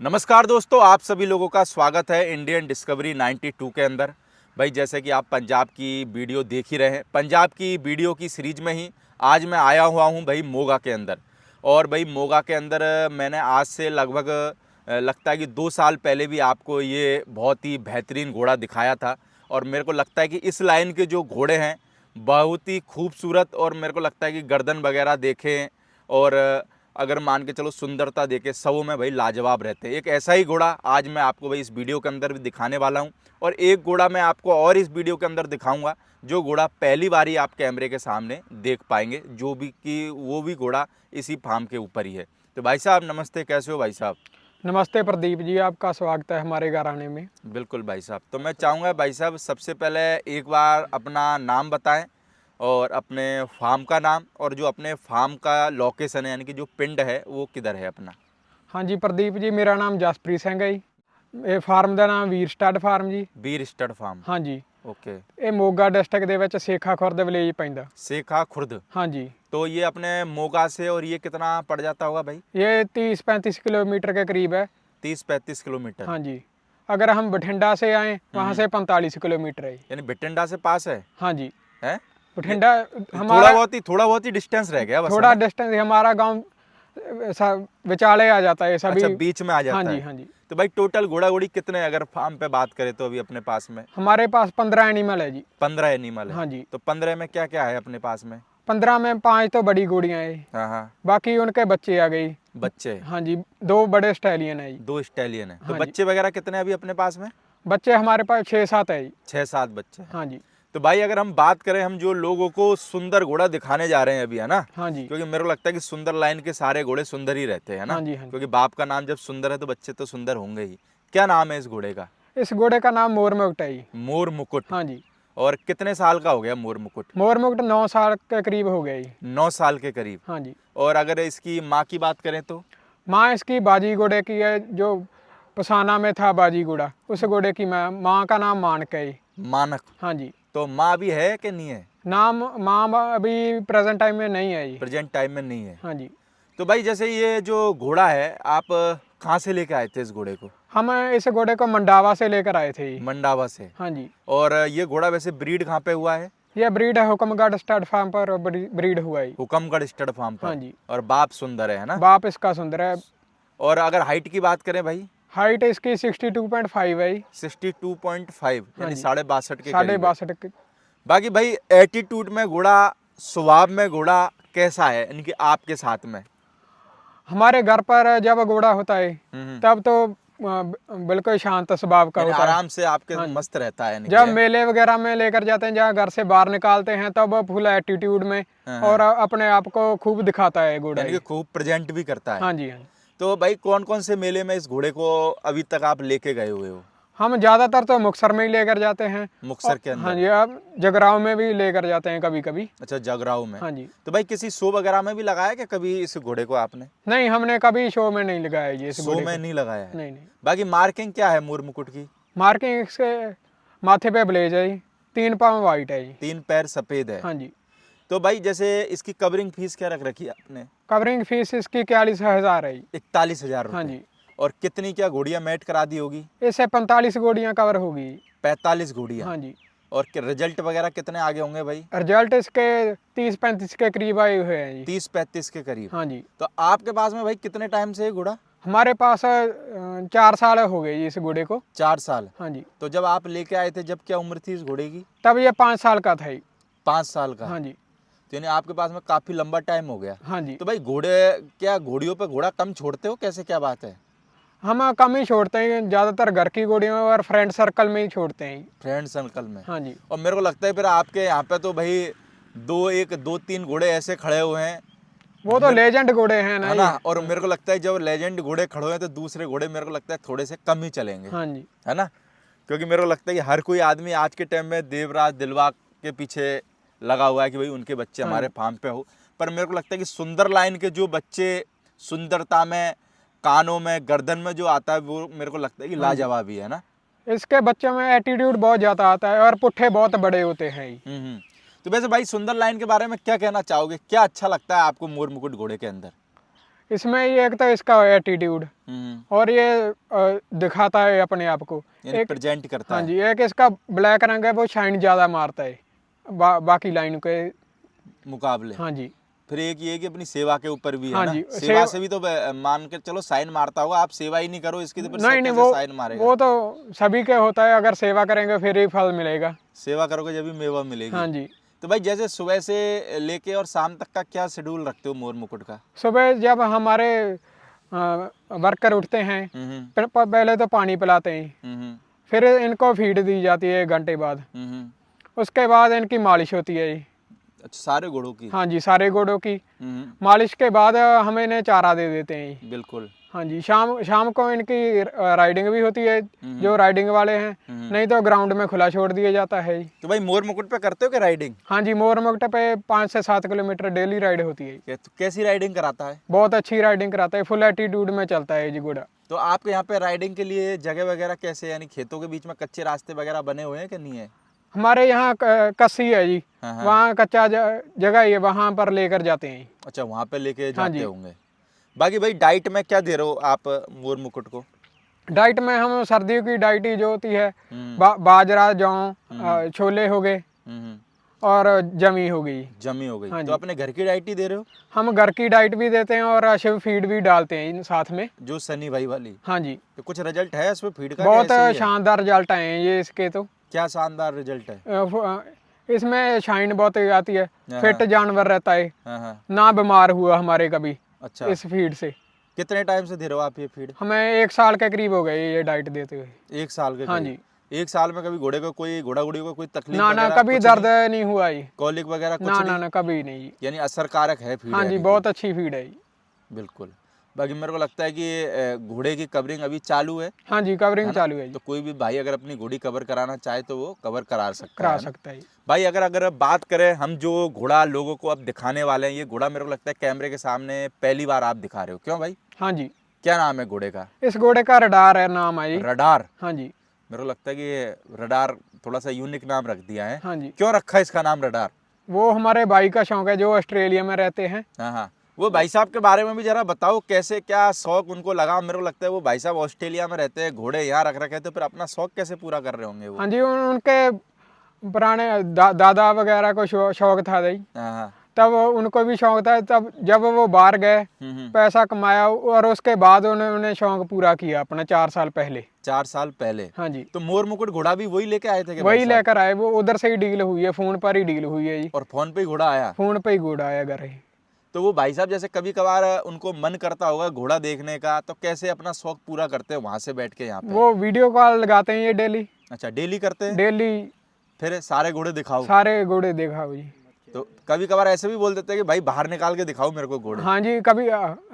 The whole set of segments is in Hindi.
नमस्कार दोस्तों, आप सभी लोगों का स्वागत है इंडियन डिस्कवरी 92 के अंदर। भाई जैसे कि आप पंजाब की वीडियो देख ही रहे हैं, पंजाब की वीडियो की सीरीज में ही आज मैं आया हुआ हूं भाई मोगा के अंदर। और भाई मोगा के अंदर मैंने आज से लगभग लगता है कि 2 साल पहले भी आपको ये बहुत ही बेहतरीन घोड़ा दिखाया था। और मेरे को लगता है कि इस लाइन के जो घोड़े हैं बहुत ही खूबसूरत, और मेरे को लगता है कि गर्दन वगैरह देखें और अगर मान के चलो सुंदरता देखे सबों में भाई लाजवाब रहते हैं। एक ऐसा ही घोड़ा आज मैं आपको भाई इस वीडियो के अंदर भी दिखाने वाला हूं। और एक घोड़ा मैं आपको और इस वीडियो के अंदर दिखाऊंगा जो घोड़ा पहली बार ही आप कैमरे के सामने देख पाएंगे, जो भी कि वो भी घोड़ा इसी फार्म के ऊपर ही है। तो भाई साहब नमस्ते, कैसे हो भाई साहब? नमस्ते प्रदीप जी, आपका स्वागत है हमारे घराने में। बिल्कुल भाई साहब। तो मैं चाहूँगा भाई साहब सबसे पहले एक बार अपना नाम बताएं और अपने फार्म का नाम, और जो अपने फार्म का लोकेशन है यानी कि जो पिंड है वो किधर है अपना। हाँ जी प्रदीप जी, मेरा नाम जसप्रीत सिंह है जी। ਇਹ ਫਾਰਮ ਦਾ ਨਾਮ ਵੀਰ ਸਟੱਡ ਫਾਰਮ ਜੀ। वीर स्टड फार्म। ਹਾਂਜੀ, ओके। ਇਹ ਮੋਗਾ ਡਿਸਟ੍ਰਿਕਟ ਦੇ ਵਿੱਚ ਸੇਖਾ ਖੁਰਦ ਵਿਲੇਜ ਪੈਂਦਾ। सेखा खुर्द। ਹਾਂਜੀ, तो ये अपने मोगा से और ये कितना पड़ जाता होगा भाई? ये 30-35 किलोमीटर के करीब है। 30-35 किलोमीटर। हाँ जी, अगर हम बठिंडा से आए वहाँ से 45 किलोमीटर है। यानी बठिंडा से पास है? हाँ जी, हैं? बठिंडा थोड़ा हमारा बहुत ही डिस्टेंस रह गया बस, थोड़ा है ना? डिस्टेंस, हमारा गांव विचाले आ जाता है सभी। अच्छा, बीच में आ जाता हाँ जी, है। हाँ जी, तो भाई टोटल घोड़ा घोड़ी कितने अगर फार्म पे बात करें तो अभी अपने पास में? हमारे पास 15 एनिमल है जी। 15 एनिमल है। हाँ जी, तो 15 में क्या क्या है अपने पास में? 15 में 5 तो बड़ी घोड़ियाँ हैं, हाँ हाँ। बाकी उनके बच्चे आ गई। बच्चे हाँ जी, 2 बड़े स्टैलियन है जी। 2 स्टैलियन है। तो हाँ जी, बच्चे वगैरह कितने अभी अपने पास में? बच्चे हमारे पास 6-7 है जी। 6-7 बच्चे हैं। हाँ जी, तो भाई अगर हम बात करें, हम जो लोगों को सुंदर घोड़ा दिखाने जा रहे हैं अभी, है ना? हाँ जी, क्योंकि मेरे को लगता है कि सुंदर लाइन के सारे घोड़े सुंदर ही रहते हैं ना, हाँ जी, हाँ जी। क्योंकि बाप का नाम जब सुंदर है तो बच्चे तो सुंदर होंगे ही। क्या नाम है इस घोड़े का? इस घोड़े का नाम मोर मुकुट है जी। मोर मुकुट। हाँ जी, और कितने साल का हो गया मोर मुकुट? मोर मुकुट 9 साल के करीब हो गया जी। 9 साल के करीब। हाँ जी, और अगर इसकी माँ की बात करें तो? माँ इसकी बाजी घोड़े की है, जो पसाना में था बाजी घोड़ा, उस घोड़े की माँ का नाम मानक है जी। मानक। हाँ जी, तो माँ भी है कि नहीं है? नाम माँ अभी प्रेजेंट टाइम में नहीं है जी। प्रेजेंट टाइम में नहीं है। हाँ जी, तो भाई जैसे ये जो घोड़ा है आप कहाँ से लेके आए थे इस घोड़े को? हम इस घोड़े को मंडावा से लेकर आए थे जी। मंडावा से। हाँ जी, और ये घोड़ा वैसे ब्रीड कहाँ पे हुआ है? यह ब्रीड है हुक्मगढ़ स्टड फार्म पर ब्रीड हुआ है जी। हुकमगढ़ स्टड फार्म पर। हाँ जी, और बाप सुंदर है ना? बाप इसका सुंदर है। और अगर हाइट की बात करें भाई? हाइट इसकी 62.5 है जी। 62.5 हाँ यानी जी, 62.5 के साढ़े करीब है। 62 बाकी भाई एटीट्यूड में घोड़ा, स्वभाव में घोड़ा कैसा है यानी कि आपके साथ में? हमारे घर पर जब घोड़ा होता है हम्म। तब तो बिल्कुल शांत स्वभाव का यानी होता है। आराम से आपके हाँ जी। मस्त रहता है यानी कि, जब है? मेले वगैरह में लेकर जाते हैं, जहाँ घर से बाहर निकालते हैं, तब वो फुल एटीट्यूड में हाँ, और हाँ। अपने आप को खूब दिखाता है घोड़ा यानी कि ये। खूब प्रेजेंट भी करता है। हाँ जी, हाँ जी। तो भाई कौन कौन से मेले में इस घोड़े को अभी तक आप लेके गए हुए हो? हम ज़्यादातर तो मुक्तसर में ही लेकर जाते हैं। मुक्तसर के हाँ अंदर? जी, अब जगराव में भी लेकर जाते हैं कभी कभी। अच्छा, जगराऊ में। हाँ जी, तो भाई किसी शो वगैरह में भी लगाया क्या कभी इस घोड़े को आपने? नहीं हमने कभी शो में नहीं लगाया जी इस शो घोड़े में को। नहीं लगाया है। नहीं नहीं, बाकी मार्किंग क्या है मोर मुकुट की? मार्किंग इसके माथे पे ब्लेज है जी, 3 पाँव वाइट है जी। 3 पैर सफेद है। हाँ जी, तो भाई जैसे इसकी कवरिंग फीस क्या रख रखी है आपने? कवरिंग फीस इसकी 41,000 है जी। 41,000 हाँ रुपये। जी, और कितनी क्या घोड़ियाँ मैट करा दी होगी? इससे 45 घोड़ियाँ कवर होगी। 45 घोड़ियाँ। हाँ जी, और रिजल्ट वगैरह कितने आगे होंगे भाई? रिजल्ट इसके 30-35 के करीब आए हुए हैं जी। 30-35 के करीब। हाँ जी, तो आपके पास में भाई कितने टाइम से ये घोड़ा? हमारे पास 4 साल हो गए जी इस घोड़े को। 4 साल। हाँ जी, तो जब आप लेके आए थे जब क्या उम्र थी इस घोड़े की? तब ये 5 साल का था जी। 5 साल का। हाँ जी, तो यानी आपके पास में काफी लंबा टाइम हो गया। हाँ जी, तो भाई घोड़े, क्या घोड़ियों पे घोड़ा कम छोड़ते हो, कैसे क्या बात है? हम कम ही छोड़ते हैं, ज़्यादातर घर की घोड़ियों में और फ्रेंड सर्कल में ही छोड़ते हैं। फ्रेंड सर्कल में। हाँ जी, और मेरे को लगता है फिर आपके यहाँ पे तो भाई 2-3 घोड़े ऐसे खड़े हुए हैं, वो तो लेजेंड घोड़े हैं ना है ना? ये। और मेरे को लगता है जब लेजेंड घोड़े खड़े हुए हैं तो दूसरे घोड़े मेरे को लगता है थोड़े से कम ही चलेंगे, हाँ जी, है ना? क्योंकि मेरे को लगता है कि हर कोई आदमी आज के टाइम में देवराज दिलवा के पीछे लगा हुआ है कि भाई उनके बच्चे हाँ हमारे जी। फार्म पे हो। पर मेरे को लगता है कि सुंदर लाइन के जो बच्चे, सुंदरता में, कानों में, गर्दन में जो आता है वो मेरे को लगता है कि हाँ जी, लाजवाब ही है ना? इसके बच्चों में एटीट्यूड बहुत ज़्यादा आता है और पुट्ठे बहुत बड़े होते हैं ये। तो वैसे भाई सुंदर लाइन के बारे में क्या कहना चाहोगे? क्या अच्छा लगता है आपको मोर मुकुट घोड़े के अंदर? इसमें ये एक तो इसका एटीट्यूड और ये दिखाता है अपने आप को, यानी प्रेजेंट करता हाँ है जी। एक इसका ब्लैक रंग है, वो शाइन ज़्यादा मारता है बाकी लाइन के मुकाबले। हाँ जी। फिर एक ये कि अपनी सेवा के ऊपर भी है हाँ ना, जी, सेवा से भी तो मान के चलो साइन मारता होगा, आप सेवा ही नहीं करो इसकी तो फिर नहीं नहीं, कैसे साइन मारेगा? वो तो सभी के होता है, अगर सेवा करेंगे फिर ही फल मिलेगा। सेवा करोगे जब भी मेवा मिलेगी। हाँ जी। तो भाई जैसे सुबह से लेके और शाम तक का क्या शेड्यूल रखते हो मोर मुकुट का? सुबह जब हमारे वर्कर उठते हैं, पहले तो पानी पिलाते हैं, हम्म फिर इनको फीड दी जाती है 1 घंटे बाद, हम्म। उसके बाद इनकी मालिश होती है जी। अच्छा, सारे घोड़ों की? हाँ जी, सारे घोड़ों की मालिश के बाद हम इन्हें चारा दे देते हैं जी। बिल्कुल। हाँ जी, शाम को इनकी राइडिंग भी होती है, जो राइडिंग वाले हैं, नहीं तो ग्राउंड में खुला छोड़ दिया जाता है जी। तो भाई मोर मुकुट पे करते हो क्या राइडिंग? हाँ जी, मोर मुकुट पे 5 से 7 किलोमीटर डेली राइड होती है। तो कैसी राइडिंग कराता है? बहुत अच्छी राइडिंग कराता है, फुल एटीट्यूड में चलता है जी घोड़ा। तो आपके यहाँ पे राइडिंग के लिए जगह वगैरह कैसे, यानी खेतों के बीच में कच्चे रास्ते वगैरह बने हुए हैं कि नहीं है? हमारे यहाँ कस्सी है जी, हाँ। वहाँ कच्चा जगह है, वहाँ पर लेकर जाते हैं। अच्छा, वहाँ पे लेके हाँ जाते जी। होंगे। बाकी भाई डाइट में क्या दे रहे हो आप मोर मुकुट को? डाइट में हम सर्दियों की डाइट ही जो होती है, बाजरा, जौ, छोले हो गए और जमी हो गई। जमी हो गई। हाँ तो जी। अपने घर की डाइट ही दे रहे हो? हम घर की डाइट भी देते हैं और शिव फीड भी डालते हैं इन साथ में। जो सनी भाई वाली? हाँ जी, तो कुछ रिजल्ट है इसमें फीड का? बहुत कैसे ही है? शानदार रिजल्ट आए हैं ये इसके तो। क्या शानदार रिजल्ट है? इसमें शाइन बहुत आती है, फिट जानवर रहता है, हाँ। ना बीमार हुआ हमारे कभी अच्छा, इस फीड से। कितने टाइम से दे रहे हो आप ये फीड? हमें 1 साल के करीब हो गए ये डाइट देते हुए। 1 साल के हाँ करीब। जी। 1 साल में कभी घोड़े को कोई घोड़ा घोड़ी को कोई तकलीफ ना वगैरह कभी कुछ दर्द नहीं? नहीं हुआ ये। कॉलिक वगैरह कुछ ना नहीं? कभी नहीं। यानी असरकारक है फीड? हाँ जी, बहुत अच्छी फीड है। बिल्कुल। बाकी मेरे को लगता है कि घोड़े की कवरिंग अभी चालू है। हाँ जी, कवरिंग चालू है जी। तो कोई भी भाई अगर अपनी घोड़ी कवर कराना चाहे तो वो कवर करा सकता करा है ना? सकता है। भाई अगर बात करें, हम जो घोड़ा लोगों को अब दिखाने वाले हैं, ये घोड़ा मेरे को लगता है कैमरे के सामने पहली बार आप दिखा रहे हो, क्यों भाई? हाँ जी, क्या नाम है घोड़े का? इस घोड़े का रडार है नाम है जी। रडार? हाँ जी। मेरे को लगता है कि ये रडार थोड़ा सा यूनिक नाम रख दिया है। हाँ जी, क्यों रखा है इसका नाम रडार? वो हमारे भाई का शौक है जो ऑस्ट्रेलिया में रहते हैं। हाँ। वो भाई साहब के बारे में भी जरा बताओ, कैसे क्या शौक उनको लगा? मेरे को लगता है वो भाई साहब ऑस्ट्रेलिया में रहते हैं, घोड़े यहाँ रख रखे, तो फिर अपना शौक कैसे पूरा कर रहे होंगे वो? हाँ जी, उनके पुराने दादा वगैरह को शौक था जी, हाँ। तब उनको भी शौक था। तब जब वो बाहर गए, पैसा कमाया और उसके बाद उन्होंने शौक पूरा किया अपना 4 साल पहले। 4 साल पहले? हाँ जी। तो मोर मुकुट घोड़ा भी वही लेके आए थे कि वही लेकर आए, वो उधर से ही डील हुई है, फोन पर ही डील हुई है जी। और फोन पे ही घोड़ा आया? फोन पे ही घोड़ा आया घर ही। तो वो भाई साहब जैसे कभी कभार उनको मन करता होगा घोड़ा देखने का, तो कैसे अपना शौक पूरा करते हैं वहां से बैठ के यहाँ पे? वो वीडियो कॉल लगाते हैं ये डेली। अच्छा, डेली करते हैं? डेली फिर सारे घोड़े दिखाओ? सारे घोड़े देखा जी। तो कभी कभार ऐसे भी बोल देते हैं कि भाई बाहर निकाल के दिखाओ मेरे को घोड़े? हाँ जी, कभी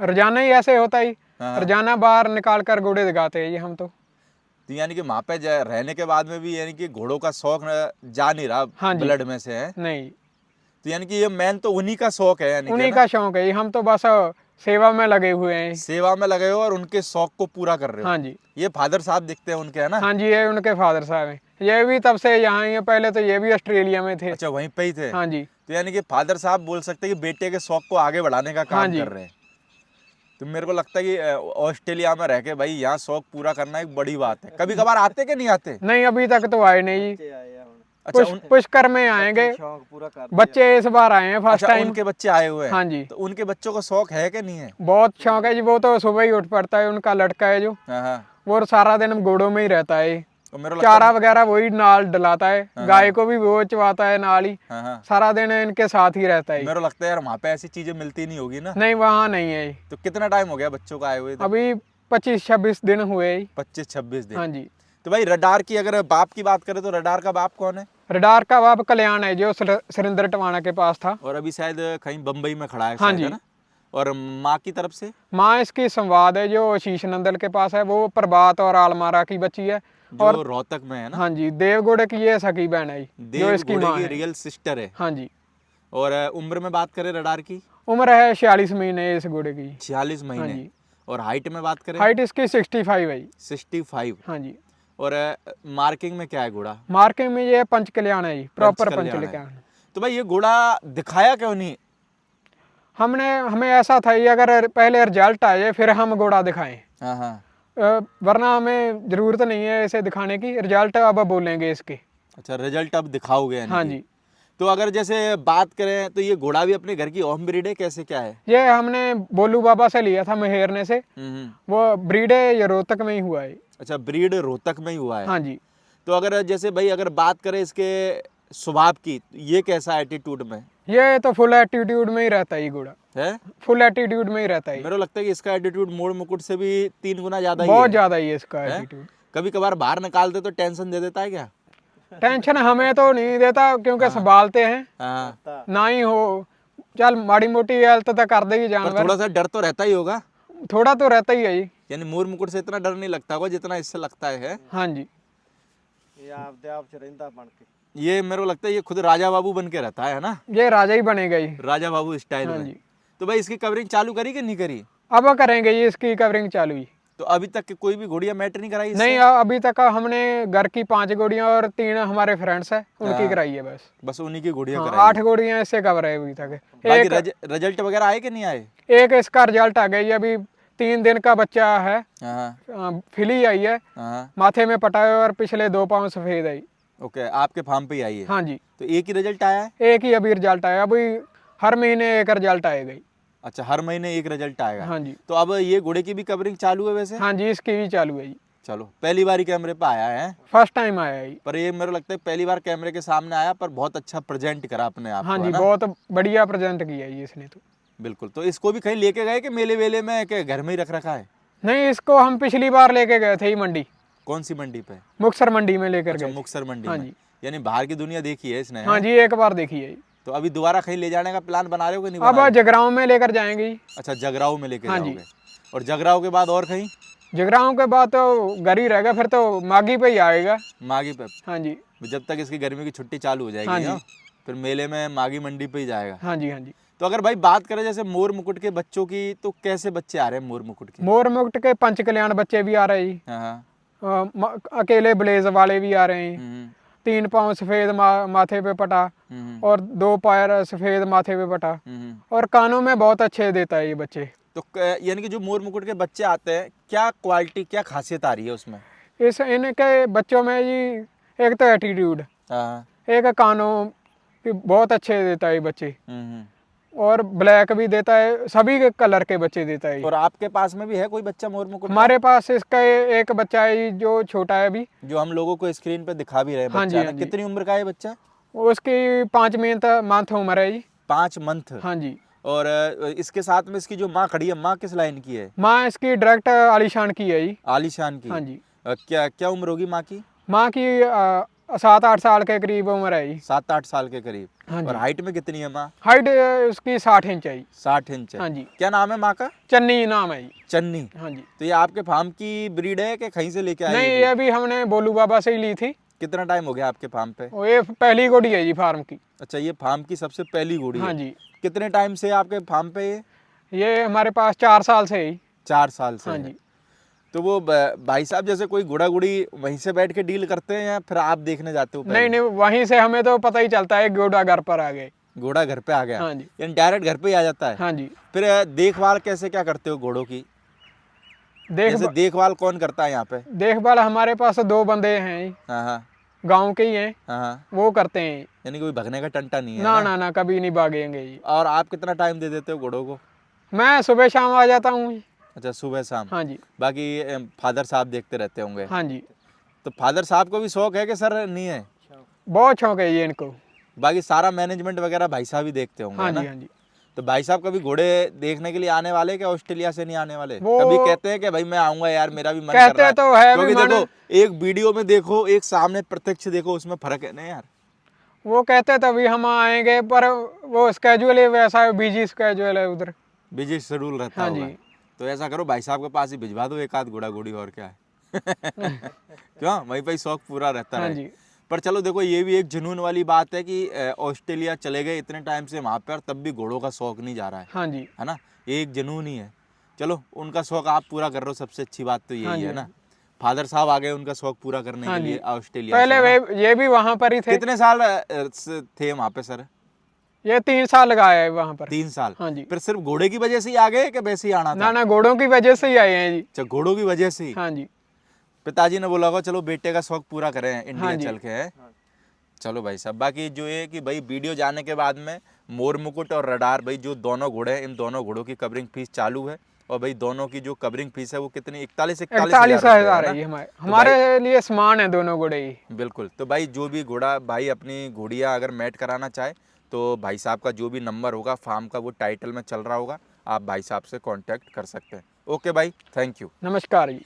रोजाना ही ऐसे होता ही, हाँ। रोजाना बाहर निकाल कर घोड़े दिखाते हैं ये हम तो। तो यानी कि वहाँ पे रहने के बाद में भी यानी कि घोड़ों का शौक जा नहीं रहा? हाँ जी। ब्लड में से है? नहीं, तो यानी कि ये मेन तो उन्हीं का शौक है, यानी उन्हीं का शौक है, हम तो बस सेवा में लगे हुए हैं। सेवा में लगे हो और उनके शौक को पूरा कर रहे हो। हाँ जी। ये फादर साहब दिखते हैं उनके, है ना? हाँ जी, ये उनके फादर साहब हैं। ये भी तब से यहाँ ही है, पहले तो ये भी ऑस्ट्रेलिया में थे। अच्छा, वहीं पे ही थे? हाँ जी। तो यानी कि फादर साहब बोल सकते हैं कि बेटे के शौक को आगे बढ़ाने का काम कर रहे हैं। तो मेरे को लगता है कि ऑस्ट्रेलिया में रह के भाई यहाँ शौक पूरा करना एक बड़ी बात है। कभी कभार आते कि नहीं आते? नहीं, अभी तक तो आए नहीं जी। अच्छा, पुष्कर में आएंगे बच्चे, इस बार आए हैं फर्स्ट अच्छा, टाइम। उनके बच्चे आए हुए हैं? हाँ जी। तो उनके बच्चों को शौक है कि नहीं है? बहुत शौक है जी, वो तो सुबह ही उठ पड़ता है, उनका लड़का है जो, हाँ। वो सारा दिन घोड़ों में ही रहता है। तो मेरे को चारा वगैरह वही नाल डलाता है, गाय को भी वो चबाता है नाल ही, हाँ। सारा दिन इनके साथ ही रहता है। मेरे को लगता है यार वहाँ पे ऐसी चीजें मिलती नहीं होगी ना? नहीं, वहाँ नहीं है। तो कितना टाइम हो गया बच्चों का आए हुए? अभी 25-26 दिन हुए। 25-26 दिन? हाँ जी। तो भाई रडार की अगर बाप की बात करें तो रडार का बाप कौन है? रडार का बाप कल्याण है जो सुरेंद्र टवाना के पास था, और अभी शायद कहीं बम्बई में खड़ा है। हाँ शायद, जी। है ना? और माँ की तरफ से? माँ इसकी संवाद है जो शीश नंदल के पास है, वो प्रभात और आलमारा की बच्ची है, जो रोहतक में है ना? हाँ जी। देवगुड़ की ये सगी बहन है जो इसकी माँ है। रियल सिस्टर है। हाँ जी। और उम्र में बात करें रडार की? उम्र है 46 महीने इस घोड़े की। 46 हाँ महीने। जी। और हाइट में बात करें? हाइट इसकी 65 है। 65। हाँ जी। और मार्किंग में क्या है घोड़ा? मार्किंग में ये पंच कल्याण है जी, प्रॉपर पंच कल्याण है। कल्याण। तो भाई ये घोड़ा दिखाया क्यों नहीं? हमें ऐसा था ये अगर पहले रिजल्ट आए फिर हम घोड़ा दिखाएं। हाँ हाँ। वरना हमें ज़रूरत नहीं है इसे दिखाने की, रिजल्ट अब बोलेंगे इसके। अच्छा, रिजल्ट अब दिखाओगे यानी हाँ कि। जी। तो अगर जैसे बात करें तो ये घोड़ा भी अपने घर की ओम ब्रीड है, कैसे क्या है? ये हमने बोलू बाबा से लिया था महेरने से। वो ब्रीड है, ये रोहतक में ही हुआ है। अच्छा, ब्रीड रोहतक में ही हुआ है। हाँ जी। तो अगर जैसे भाई अगर बात करें इसके स्वभाव की, तो ये कैसा एटीट्यूड में ये तो फुल एटीट्यूड में ही रहता है ये घोड़ा, है? फुल एटीट्यूड में ही रहता है। मेरे को लगता है कि इसका एटीट्यूड मोड़ मुकुट से भी 3 गुना ज्यादा ही बहुत है। ज़्यादा ही है इसका है? एटीट्यूड। कभी कभार बाहर निकालते तो टेंशन दे देता है क्या? टेंशन हमें तो नहीं देता क्योंकि संभालते हैं हाँ। ना ही हो। चल माड़ी मोटी हेल्थ तो कर देगी पर जानवर, थोड़ा सा डर तो रहता ही होगा, थोड़ा तो रहता ही है जी। यानी मोर मुकुट से इतना डर नहीं लगता होगा जितना इससे लगता है? हाँ जी। ये आपदे आप से रहता बन के। ये मेरे को लगता है ये खुद राजा बाबू बन के रहता है ना, ये राजा ही बनेगा जी। राजा बाबू स्टाइल हाँ में। जी। तो भाई इसकी कवरिंग चालू करी कि नहीं करी? अब करेंगे जी, इसकी कवरिंग चालू ही। तो अभी तक कोई भी घोड़िया मैटर नहीं कराई इससे? नहीं, अभी तक हमने घर की 5 घोड़ियां और 3 हमारे फ्रेंड्स हैं उनकी कराई है बस। बस उन्हीं की घोड़िया हाँ, कराई 8 घोड़ियां इससे कवर है अभी तक। बाकी रिजल्ट वगैरह आए कि नहीं आए? एक इसका रिजल्ट आ गया जी, अभी 3 दिन का बच्चा है। हाँ फिली आई है, हाँ। माथे में पटा है और पिछले 2 पाँव सफेद आई। ओके, आपके फार्म पे ही आई है? हाँ जी। तो एक ही रिजल्ट आया है? एक ही अभी रिजल्ट आया, अभी हर महीने एक रिजल्ट आएगा ही। अच्छा, हर महीने एक रिजल्ट आएगा। हाँ जी। तो अब ये घोड़े की भी कवरिंग चालू है वैसे? हाँ जी, इसकी भी चालू है जी। चलो, पहली बार ही कैमरे पे आया है। फर्स्ट टाइम आया है जी। पर ये मेरे को लगता है पहली बार कैमरे के सामने आया, पर बहुत अच्छा प्रेजेंट करा अपने आप हाँ को, जी, है ना? बहुत बढ़िया प्रेजेंट किया है जी इसने तो। बिल्कुल। तो इसको भी कहीं लेके गए कि मेले वेले में, कि घर में ही रख रखा है? नहीं, इसको हम पिछली बार लेके गए थे ही मंडी, कौन सी मंडी पे? मुक्तसर मंडी में लेकर अच्छा, गए थे। मुक्तसर मंडी हाँ में। जी। यानी बाहर की दुनिया देखी है इसने, हाँ हैं? जी, एक बार देखी है जी। तो अभी दोबारा कहीं ले जाने का प्लान बना रहे हो कि नहीं बना अब रहे? जगरांव में लेकर जाएंगे जी। अच्छा, जगराऊ में लेके हाँ जी। जाओगे। और जगराऊ के बाद और कहीं? जगरांव के बाद तो घर ही रहेगा, फिर तो मागी पे ही आएगा। मागी पे? हाँ जी। जब तक इसकी गर्मी की छुट्टी चालू हो जाएगी, हाँ जी। हाँ? फिर मेले में मागी मंडी पे ही जाएगा। हाँ जी। हाँ जी। तो अगर भाई बात करें जैसे मोर मुकुट के बच्चों की, तो कैसे बच्चे आ रहे हैं मोर मुकुट के? मोर मुकुट के पंच कल्याण बच्चे भी आ रहे हैं जी। हाँ। अकेले ब्लेज वाले भी आ रहे हैं। हम्म 3 पाँव सफेद माथे पे पटा हम्म और 2 पैर सफेद माथे पे पटा, हम्म। और कानों में बहुत अच्छे देता है ये बच्चे। तो यानी कि जो मोर मुकुट के बच्चे आते हैं, क्या क्वालिटी, क्या खासियत आ रही है उसमें? इनके बच्चों में जी एक तो एटीट्यूड, हाँ। एक कानों की बहुत अच्छे देता है ये बच्चे, हम्म। और ब्लैक भी देता है, सभी के कलर के बच्चे देता है ये। और आपके पास में भी है कोई बच्चा मोर मुकुट का? हमारे पास इसका एक बच्चा है जी, जो छोटा है अभी, जो हम लोगों को स्क्रीन पे दिखा भी रहे हैं हाँ बच्चा, जी, है हाँ ना? जी। कितनी उम्र का है बच्चा? उसकी 5 मंथ उम्र है जी। 5 मंथ? हाँ जी। और इसके साथ में इसकी जो माँ खड़ी है, माँ किस लाइन की है? माँ इसकी डायरेक्ट आलीशान की है जी। आलीशान की? हाँ जी। क्या क्या उम्र होगी माँ की? माँ की 7-8 साल के करीब उम्र है जी। 7-8 साल के करीब। हाँ जी। और हाइट में कितनी है माँ? हाइट उसकी 60 इंच है जी। 60 इंच है। हाँ जी। क्या नाम है माँ का? चन्नी नाम है जी। चन्नी। हाँ जी। तो ये आपके फार्म की ब्रीड है कि कहीं से लेके आए? नहीं, ये भी हमने बोलू बाबा से ही ली थी। कितना टाइम हो गया आपके फार्म पे? और ये पहली घोड़ी है जी फार्म की। अच्छा, ये फार्म की सबसे पहली घोड़ी हाँ है। जी। कितने टाइम से आपके फार्म पे ये हमारे पास 4 साल से ही। 4 साल से हाँ है। जी। तो वो भाई साहब जैसे कोई घोड़ा घोड़ी वहीं से बैठ के डील करते हैं या फिर आप देखने जाते हो पहले? नहीं, वहीं से हमें तो पता ही चलता है घोड़ा घर पर आ गए। घोड़ा घर पे आ गया? हाँ जी। यानी डायरेक्ट घर पे ही आ जाता है? हाँ जी। फिर देखभाल कैसे क्या करते हो घोड़ों की? जैसे देखभाल कौन करता है यहाँ पे? देखभाल हमारे पास 2 बंदे हैं जी, हाँ हाँ गांव के ही हैं, हाँ। वो करते हैं। यानी कोई भगने का टंटा नहीं है ना ना? ना ना, कभी नहीं भागेंगे जी। और आप कितना टाइम दे देते हो घोड़ों को? मैं सुबह शाम आ जाता हूँ जी। अच्छा, सुबह शाम? हाँ जी। बाकी फादर साहब देखते रहते होंगे? हाँ जी। तो फादर साहब को भी शौक है कि सर नहीं है? बहुत शौक है ये इनको। बाकी सारा मैनेजमेंट वगैरह भाई साहब ही देखते होंगे, हाँ है ना? जी। हाँ जी। तो भाई साहब कभी घोड़े देखने के लिए आने वाले, क्या ऑस्ट्रेलिया से नहीं आने वाले? वो कभी कहते हैं कि भाई मैं आऊंगा यार, मेरा भी मन कर कहते रहा है? तो है क्योंकि भी मन। देखो, एक वीडियो में देखो, एक सामने प्रत्यक्ष देखो, उसमें फर्क है ना यार। वो कहते तभी हम आएंगे, पर वो स्केड्यूल है वैसा है, बिजी स्केड्यूल है उधर। बिजी शेड्यूल रहता हाँ होगा। जी। तो ऐसा करो, भाई साहब के पास ही भिजवा दो एक आध घोड़ा घोड़ी, और क्या है। क्यों, वहीं पे ही शौक पूरा रहता हाँ है। जी। पर चलो देखो, ये भी एक जुनून वाली बात है कि ऑस्ट्रेलिया चले गए इतने टाइम से वहाँ पर, तब भी घोड़ों का शौक नहीं जा रहा है। हाँ जी। है ना? ये एक जुनून ही है। चलो, उनका शौक आप पूरा कर रहे हो, सबसे अच्छी बात तो हाँ यही जी। है ना। फादर साहब आ गए उनका शौक पूरा करने हाँ के लिए जी। ऑस्ट्रेलिया पहले से, है ना? वे ये भी वहाँ पर ही थे। कितने साल थे वहाँ पे सर? ये 3 साल लगाया है वहाँ पर। 3 साल। हाँ जी। फिर सिर्फ घोड़े की वजह से ही आ गए कि वैसे ही आना था? ना ना, घोड़ों की वजह से ही आए हैं जी। अच्छा, घोड़ों की वजह से ही। हाँ जी। पिताजी ने बोला होगा चलो बेटे का शौक पूरा करें इंडिया हाँ जी। चल के है। चलो भाई साहब, बाकी जो है कि भाई वीडियो जाने के बाद में मोर मुकुट और रडार, भाई जो दोनों घोड़े हैं, इन दोनों घोड़ों की कवरिंग फीस चालू है। और भाई दोनों की जो कवरिंग फीस है वो कितनी, 41 41,000 है है ये ना? हमारे लिए समान है दोनों घोड़े ही। बिल्कुल। तो भाई जो भी घोड़ा भाई अपनी घोड़ियाँ अगर मैट कराना चाहे तो भाई साहब का जो भी नंबर होगा फार्म का वो टाइटल में चल रहा होगा, आप भाई साहब से कांटेक्ट कर सकते हैं। ओके भाई, थैंक यू। नमस्कार जी।